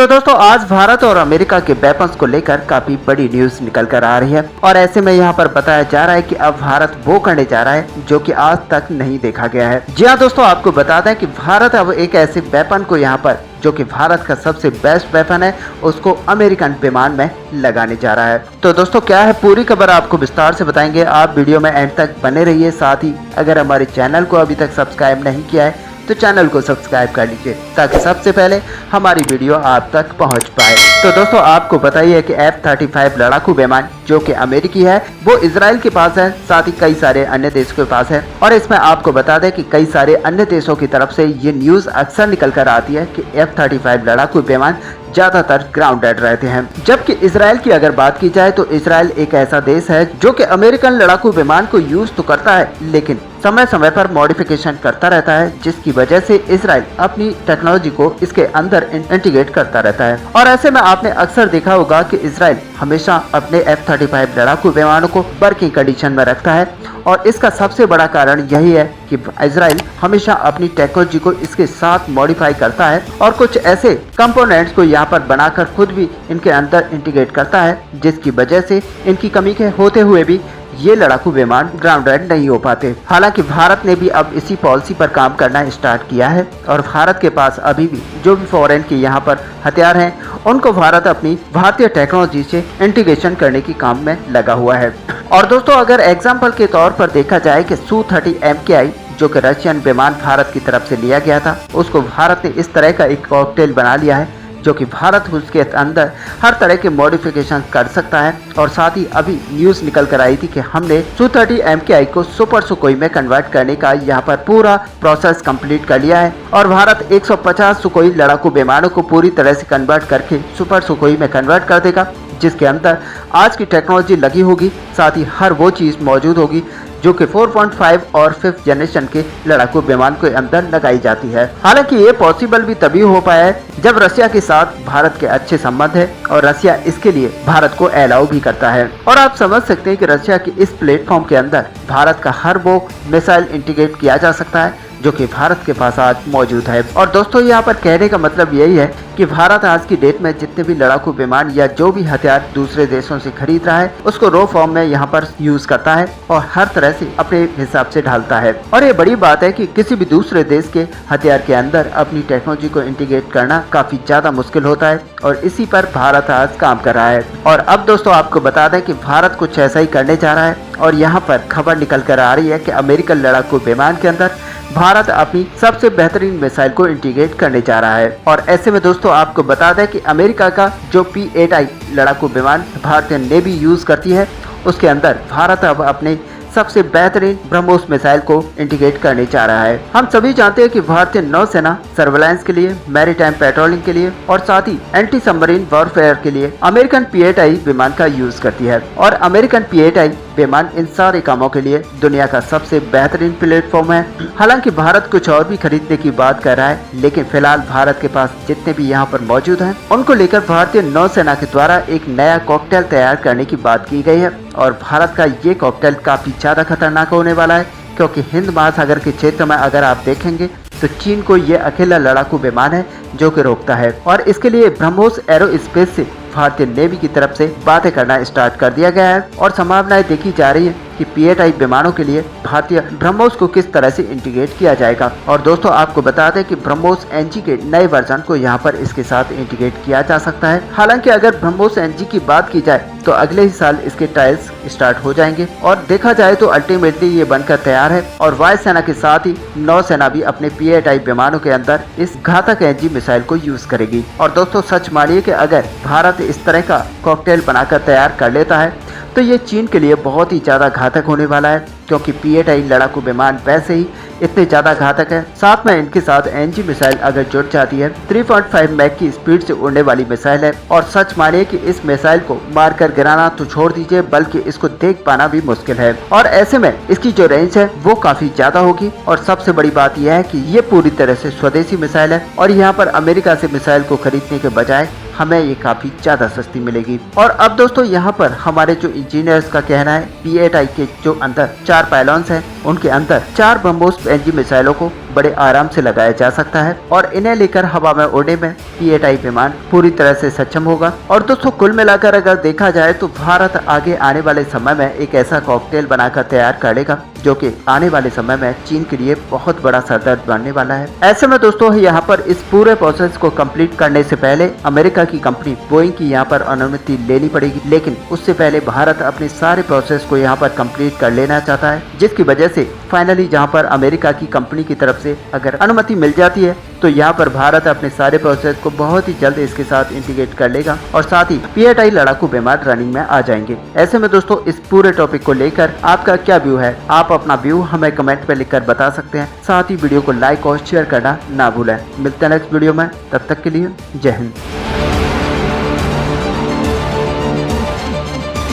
तो दोस्तों आज भारत और अमेरिका के वेपन्स को लेकर काफी बड़ी न्यूज निकल कर आ रही है और ऐसे में यहाँ पर बताया जा रहा है कि अब भारत वो करने जा रहा है जो कि आज तक नहीं देखा गया है। जी हाँ दोस्तों, आपको बता दें कि भारत अब एक ऐसे वेपन को यहाँ पर जो कि भारत का सबसे बेस्ट वेपन है उसको अमेरिकन विमान में लगाने जा रहा है। तो दोस्तों क्या है पूरी खबर आपको विस्तार से बताएंगे, आप वीडियो में एंड तक बने रहिए। साथ ही अगर हमारे चैनल को अभी तक सब्सक्राइब नहीं किया है तो चैनल को सब्सक्राइब कर लीजिए ताकि सबसे पहले हमारी वीडियो आप तक पहुंच पाए। तो दोस्तों आपको बताइए कि F-35 लड़ाकू विमान जो कि अमेरिकी है वो इजराइल के पास है, साथ ही कई सारे अन्य देशों के पास है। और इसमें आपको बता दें कि कई सारे अन्य देशों की तरफ से ये न्यूज अक्सर निकल कर आती है कि F-35 लड़ाकू विमान ज्यादातर ग्राउंडेड रहते हैं। जबकि इजराइल की अगर बात की जाए तो इजराइल एक ऐसा देश है जो कि अमेरिकन लड़ाकू विमान को यूज तो करता है लेकिन समय समय पर मॉडिफिकेशन करता रहता है, जिसकी वजह से इजराइल अपनी टेक्नोलॉजी को इसके अंदर इंटीग्रेट करता रहता है। और ऐसे में आपने अक्सर देखा होगा कि इजराइल हमेशा अपने F-35 लड़ाकू विमानों को वर्किंग कंडीशन में रखता है और इसका सबसे बड़ा कारण यही है कि इजराइल हमेशा अपनी टेक्नोलॉजी को इसके साथ मॉडिफाई करता है और कुछ ऐसे कंपोनेंट्स को यहाँ पर बनाकर खुद भी इनके अंदर इंटीग्रेट करता है, जिसकी वजह से इनकी कमी के होते हुए भी ये लड़ाकू विमान ग्राउंडेड नहीं हो पाते। हालांकि भारत ने भी अब इसी पॉलिसी पर काम करना स्टार्ट किया है और भारत के पास अभी भी जो भी फॉरेन के यहाँ पर हथियार हैं उनको भारत अपनी भारतीय टेक्नोलॉजी से इंटीग्रेशन करने की काम में लगा हुआ है। और दोस्तों अगर एग्जाम्पल के तौर पर देखा जाए कि Su-30 MKI जो कि रशियन विमान भारत की तरफ से लिया गया था, उसको भारत ने इस तरह का एक कॉकटेल बना लिया है जो कि भारत उसके अंदर हर तरह के मॉडिफिकेशन कर सकता है। और साथ ही अभी न्यूज़ निकल कर आई थी कि हमने Su-30 MKI को सुपर सुकोई में कन्वर्ट करने का यहाँ पर पूरा प्रोसेस कंप्लीट कर लिया है और भारत 150 सुकोई लड़ाकू विमानों को पूरी तरह से कन्वर्ट करके सुपर सुकोई में कन्वर्ट कर देगा, जिसके अंदर आज की टेक्नोलॉजी लगी होगी, साथ ही हर वो चीज़ मौजूद होगी जो कि 4.5 और 5th जनरेशन के लड़ाकू विमान के अंदर लगाई जाती है। हालांकि ये पॉसिबल भी तभी हो पाया है जब रशिया के साथ भारत के अच्छे संबंध है और रशिया इसके लिए भारत को अलाउ भी करता है। और आप समझ सकते हैं कि रशिया के इस प्लेटफॉर्म के अंदर भारत का हर वो मिसाइल इंटीग्रेट किया जा सकता है जो कि भारत के पास आज मौजूद है। और दोस्तों यहाँ पर कहने का मतलब यही है कि भारत आज की डेट में जितने भी लड़ाकू विमान या जो भी हथियार दूसरे देशों से खरीद रहा है उसको रो फॉर्म में यहाँ पर यूज करता है और हर तरह से अपने हिसाब से ढालता है। और ये बड़ी बात है कि किसी भी दूसरे देश के हथियार के अंदर अपनी टेक्नोलॉजी को इंटीग्रेट करना काफी ज्यादा मुश्किल होता है और इसी पर भारत आज काम कर रहा है। और अब दोस्तों आपको बता दें कि भारत कुछ ऐसा ही करने जा रहा है और यहाँ पर खबर निकल कर आ रही है कि अमेरिकन लड़ाकू विमान के अंदर भारत अपनी सबसे बेहतरीन मिसाइल को इंटीग्रेट करने जा रहा है। और ऐसे में दोस्तों आपको बता दें कि अमेरिका का जो P-8I लड़ाकू विमान भारतीय नेवी यूज करती है उसके अंदर भारत अब अपने सबसे बेहतरीन ब्रह्मोस मिसाइल को इंटीग्रेट करने जा रहा है। हम सभी जानते हैं कि भारतीय नौसेना सर्वेलेंस के लिए, मैरीटाइम पेट्रोलिंग के लिए और साथ ही एंटी सबमरीन वॉरफेयर के लिए अमेरिकन P-8I विमान का यूज करती है। और अमेरिकन P-8I विमान इन सारे कामों के लिए दुनिया का सबसे बेहतरीन प्लेटफॉर्म है। हालांकि भारत कुछ और भी खरीदने की बात कर रहा है, लेकिन फिलहाल भारत के पास जितने भी यहाँ पर मौजूद हैं उनको लेकर भारतीय नौसेना के द्वारा एक नया कॉकटेल तैयार करने की बात की गई है। और भारत का ये कॉकटेल काफी ज्यादा खतरनाक होने वाला है क्योंकि हिंद महासागर के क्षेत्र में अगर आप देखेंगे तो चीन को ये अकेला लड़ाकू विमान है जो कि रोकता है। और इसके लिए ब्रह्मोस एरोस्पेस से भारतीय नेवी की तरफ से बातें करना स्टार्ट कर दिया गया है और संभावनाएं देखी जा रही है कि P-8I विमानों के लिए भारतीय ब्रह्मोस को किस तरह से इंटीग्रेट किया जाएगा। और दोस्तों आपको बता दें कि ब्रह्मोस NG के नए वर्जन को यहाँ पर इसके साथ इंटीग्रेट किया जा सकता है। हालांकि अगर ब्रह्मोस NG की बात की जाए तो अगले ही साल इसके ट्रायल्स स्टार्ट हो जाएंगे और देखा जाए तो अल्टीमेटली ये बनकर तैयार है और वायुसेना के साथ ही नौसेना भी अपने P-8I विमानों के अंदर इस घातक NG मिसाइल को यूज करेगी। और दोस्तों सच मानिए कि अगर भारत इस तरह का कॉकटेल बनाकर तैयार कर लेता है तो ये चीन के लिए बहुत ही ज़्यादा घातक होने वाला है क्योंकि P-8I लड़ाकू विमान वैसे ही इतने ज़्यादा घातक है। साथ में इनके साथ NG मिसाइल अगर जुड़ जाती है 3.5 मैक की स्पीड से उड़ने वाली मिसाइल है और सच मानिए कि इस मिसाइल को मारकर गिराना तो छोड़ दीजिए बल्कि इसको देख पाना भी मुश्किल है। और ऐसे में इसकी जो रेंज है वो काफी ज्यादा होगी और सबसे बड़ी बात यह है कि ये पूरी तरह से स्वदेशी मिसाइल है और यहाँ पर अमेरिका से मिसाइल को खरीदने के बजाय हमें ये काफी ज्यादा सस्ती मिलेगी। और अब दोस्तों यहाँ पर हमारे जो इंजीनियर्स का कहना है P-8I के जो अंदर 4 पायलॉन्स हैं उनके अंदर 4 ब्रह्मोस एनजी मिसाइलों को बड़े आराम से लगाया जा सकता है और इन्हें लेकर हवा में उड़ने में P-8I विमान पूरी तरह से सक्षम होगा। और दोस्तों कुल मिलाकर अगर देखा जाए तो भारत आगे आने वाले समय में एक ऐसा कॉकटेल बनाकर तैयार करेगा जो कि आने वाले समय में चीन के लिए बहुत बड़ा सरदर्द बनने वाला है। ऐसे में दोस्तों यहाँ पर इस पूरे प्रोसेस को कंप्लीट करने से पहले अमेरिका की कंपनी बोइंग की यहाँ पर अनुमति लेनी पड़ेगी, लेकिन उससे पहले भारत अपने सारे प्रोसेस को यहाँ पर कंप्लीट कर लेना चाहता है, जिसकी वजह से फाइनली जहाँ पर अमेरिका की कंपनी की तरफ से अगर अनुमति मिल जाती है तो यहाँ पर भारत अपने सारे प्रोसेस को बहुत ही जल्द इसके साथ इंटीग्रेट कर लेगा और साथ ही P-8I लड़ाकू विमान रनिंग में आ जाएंगे। ऐसे में दोस्तों इस पूरे टॉपिक को लेकर आपका क्या व्यू है, आप अपना व्यू हमें कमेंट में लिखकर बता सकते हैं। साथ ही वीडियो को लाइक और शेयर करना ना भूलें। मिलते हैं नेक्स्ट वीडियो में, तब तक के लिए जय हिंद।